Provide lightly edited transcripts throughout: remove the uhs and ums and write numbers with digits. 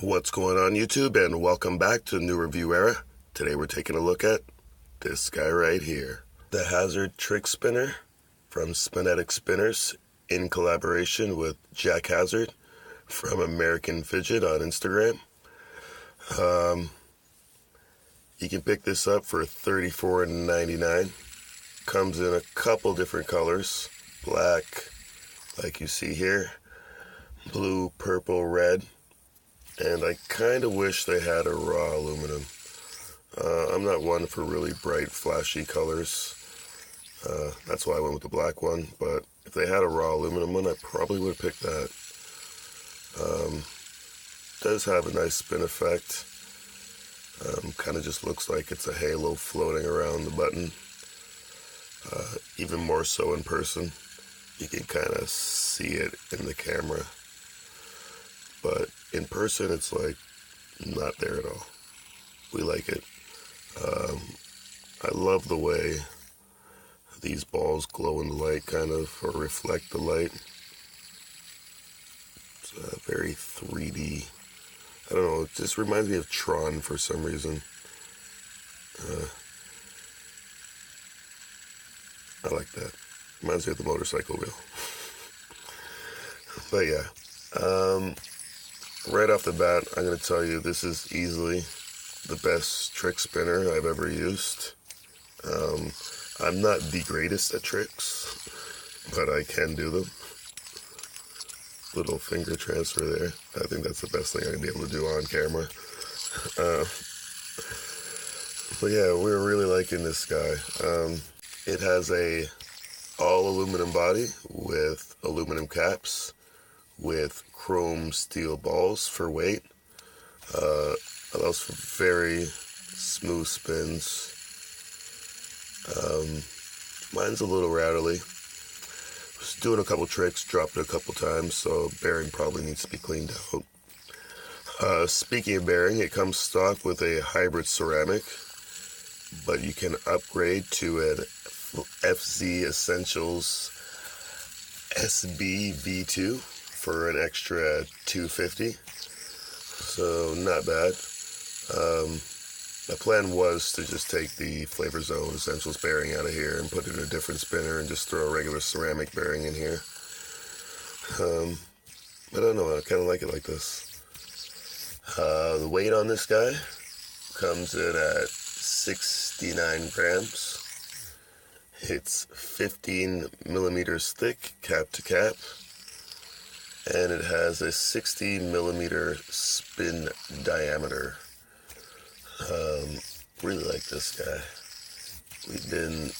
What's going on YouTube, and welcome back to New Review Era. Today we're taking a look at this guy right here. The Hazard Trick Spinner from Spinetic Spinners in collaboration with Jack Hazard from American Fidget on Instagram. You can pick this up for $34.99. Comes in a couple different colors. Black, like you see here. Blue, purple, red. And I kind of wish they had a raw aluminum. I'm not one for really bright, flashy colors. That's why I went with the black one. But if they had a raw aluminum one, I probably would have picked that. Does have a nice spin effect. Kind of just looks like it's a halo floating around the button. Even more so in person. You can kind of see it in the camera. But in person, it's like not there at all. We like it. I love the way these balls glow in the light, kind of, or reflect the light. It's very 3D. I don't know, it just reminds me of Tron for some reason. I like that. Reminds me of the motorcycle wheel. But yeah. Right off the bat, I'm going to tell you this is easily the best trick spinner I've ever used. I'm not the greatest at tricks, but I can do them. Little finger transfer there. I think that's the best thing I'm going to be able to do on camera. But yeah, we're really liking this guy. It has a all aluminum body with aluminum caps, with chrome steel balls for weight. Allows for very smooth spins. Mine's a little rattly. Was doing a couple tricks, dropped it a couple times, so bearing probably needs to be cleaned out. Speaking of bearing, it comes stock with a hybrid ceramic, but you can upgrade to an FZ Essentials SB V2 for an extra $250, so not bad. My plan was to just take the Flavor Zone Essentials bearing out of here and put it in a different spinner and just throw a regular ceramic bearing in here. But I don't know, I kind of like it like this. The weight on this guy comes in at 69 grams. It's 15 millimeters thick, cap to cap. And it has a 60 millimeter spin diameter. Really like this guy. We've been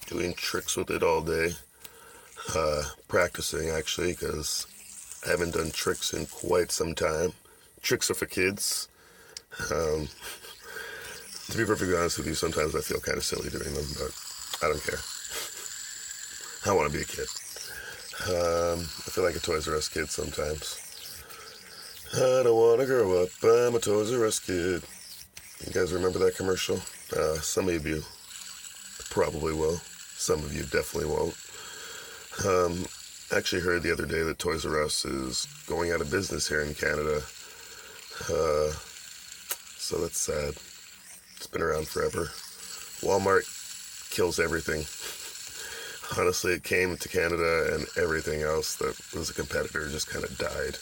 doing tricks with it all day. Practicing, actually, because I haven't done tricks in quite some time. Tricks are for kids. To be perfectly honest with you, sometimes I feel kind of silly doing them, but I don't care. I want to be a kid. I feel like a Toys R Us kid sometimes. I don't want to grow up, I'm a Toys R Us kid. You guys remember that commercial? Some of you probably will. Some of you definitely won't. Actually heard the other day that Toys R Us is going out of business here in Canada. So that's sad. It's been around forever. Walmart kills everything. Honestly, it came to Canada and everything else that was a competitor just kind of died.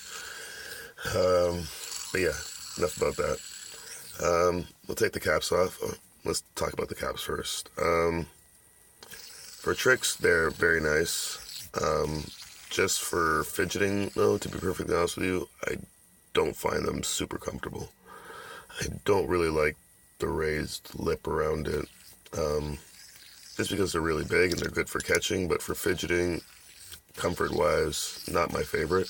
But yeah, enough about that. We'll take the caps off. Let's talk about the caps first. For tricks, they're very nice. Just for fidgeting, though, to be perfectly honest with you, I don't find them super comfortable. I don't really like the raised lip around it. Just because they're really big and they're good for catching, but for fidgeting, comfort-wise, not my favorite.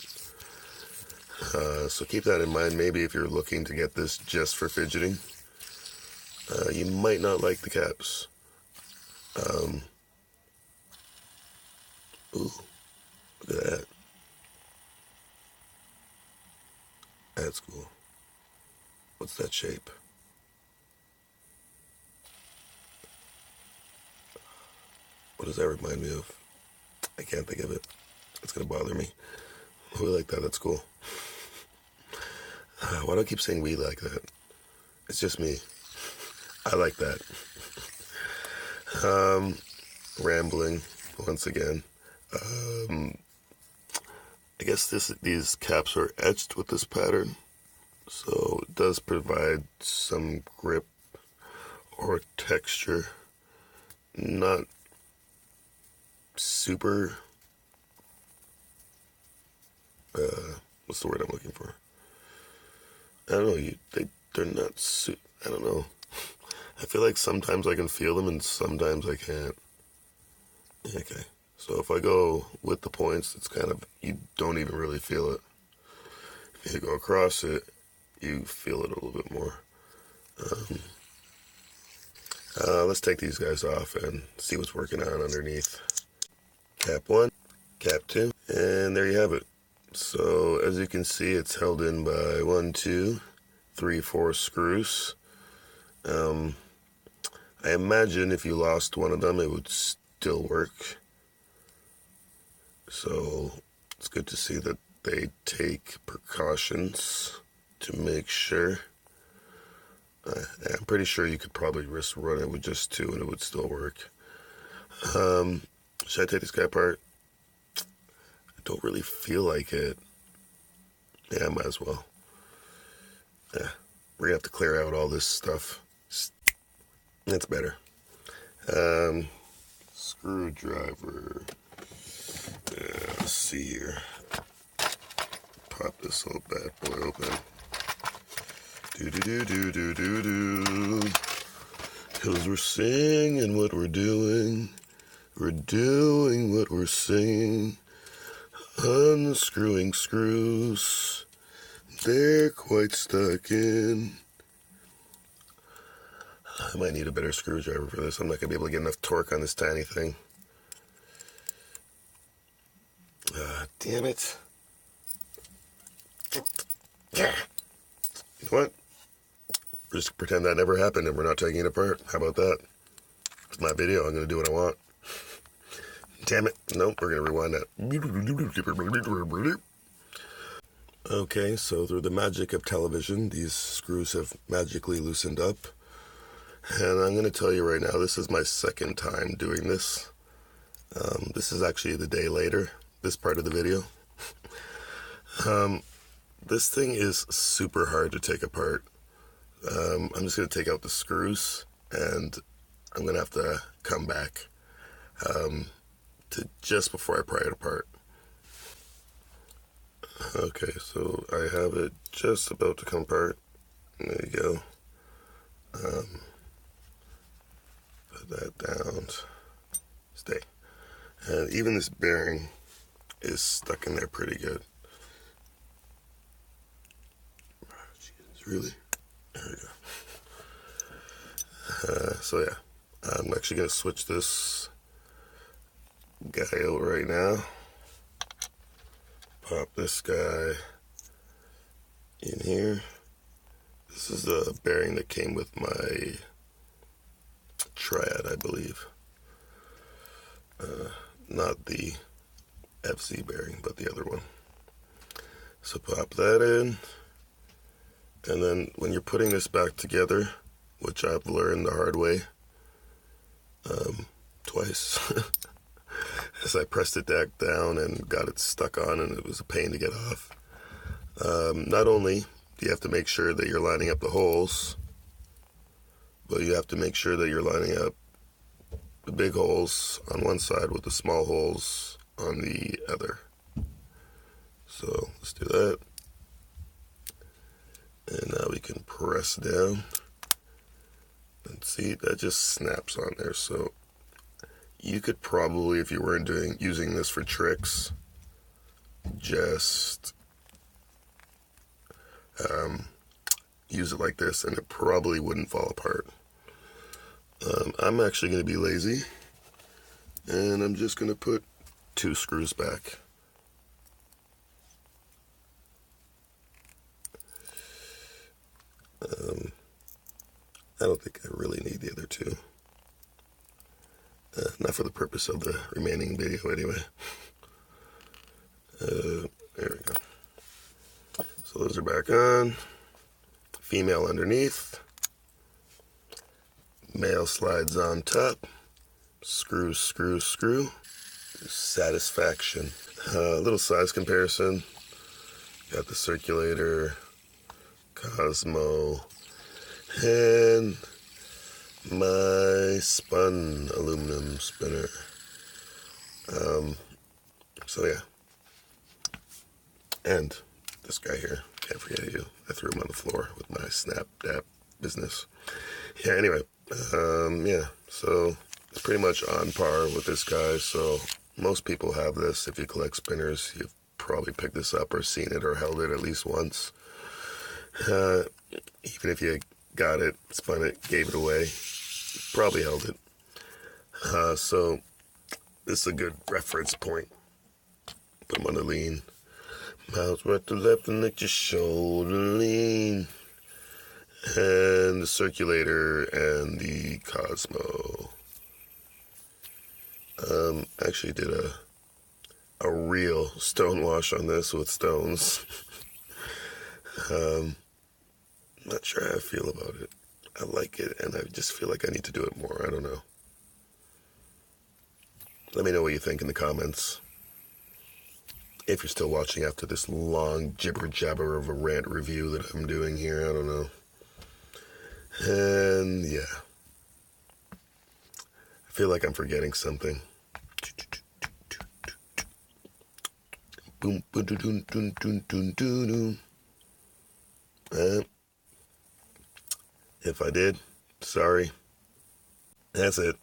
So keep that in mind. Maybe if you're looking to get this just for fidgeting, you might not like the caps. Ooh, look at that. That's cool. What's that shape? What does that remind me of? I can't think of it. It's gonna bother me. We like that. That's cool. Why do I keep saying we like that? It's just me. I like that. Rambling once again. I guess these caps are etched with this pattern, so it does provide some grip or texture. Not super, what's the word I'm looking for? I don't know, they're not, I don't know. I feel like sometimes I can feel them and sometimes I can't. Okay, so if I go with the points, it's kind of, you don't even really feel it. If you go across it, you feel it a little bit more. Let's take these guys off and see what's working on underneath. Cap 1, cap 2, and there you have it. So as you can see, it's held in by 1, 2, 3, 4 screws. I imagine if you lost one of them, it would still work. So it's good to see that they take precautions to make sure. I'm pretty sure you could probably risk run it with just 2 and it would still work. Should I take this guy apart? I don't really feel like it. Yeah, I might as well. Yeah, we're gonna have to clear out all this stuff. That's better. Screwdriver. Yeah, let's see here. Pop this little bad boy open. Do. Cause we're singing what we're doing. We're doing what we're singing. Unscrewing screws. They're quite stuck in. I might need a better screwdriver for this. I'm not going to be able to get enough torque on this tiny thing. Damn it. You know what? We're just pretend that never happened and we're not taking it apart. How about that? It's my video. I'm going to do what I want. Damn it. Nope, we're going to rewind that. Okay, so through the magic of television, these screws have magically loosened up. And I'm going to tell you right now, this is my second time doing this. This is actually the day later, this part of the video. This thing is super hard to take apart. I'm just going to take out the screws, and I'm going to have to come back to just before I pry it apart. Okay, so I have it just about to come apart. There you go. Put that down. Stay. And even this bearing is stuck in there pretty good. Oh, Jesus, really? There we go. So yeah, I'm actually going to switch this guy out right now. Pop this guy in here. This is the bearing that came with my Triad, I believe. Not the FC bearing, but the other one. So pop that in. And then when you're putting this back together, which I've learned the hard way, twice, as I pressed it back down and got it stuck on, and it was a pain to get off. Not only do you have to make sure that you're lining up the holes, but you have to make sure that you're lining up the big holes on one side with the small holes on the other. So let's do that. And now we can press down. And see, that just snaps on there. So you could probably, if you weren't using this for tricks, just use it like this and it probably wouldn't fall apart. I'm actually going to be lazy and I'm just going to put 2 screws back. I don't think I really need the other 2. Not for the purpose of the remaining video anyway. There we go. So those are back on. female underneath, male slides on top, screw, screw, screw, satisfaction. Little size comparison, got the circulator, Cosmo, and my spun aluminum spinner. So yeah, and this guy here, can't forget you. I threw him on the floor with my snap dap business. Yeah, anyway, yeah, so it's pretty much on par with this guy. So most people have this. If you collect spinners, you've probably picked this up or seen it or held it at least once. Even if you got it, spun it, gave it away, probably held it. So this is a good reference point. Put them on the lean. Mouth right to left and let your shoulder lean. And the circulator and the Cosmo. Actually did a real stone wash on this with stones. Not sure how I feel about it. I like it, and I just feel like I need to do it more. I don't know. Let me know what you think in the comments. If you're still watching after this long jibber-jabber of a rant review that I'm doing here, I don't know. And yeah. I feel like I'm forgetting something. Boom, boom, doo, doo, doo, doo, doo, doo, doo. If I did, sorry. That's it.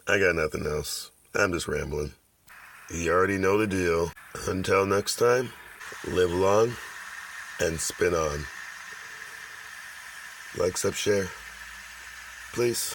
I got nothing else. I'm just rambling. You already know the deal. Until next time, live long and spin on. Like, sub, share. Please.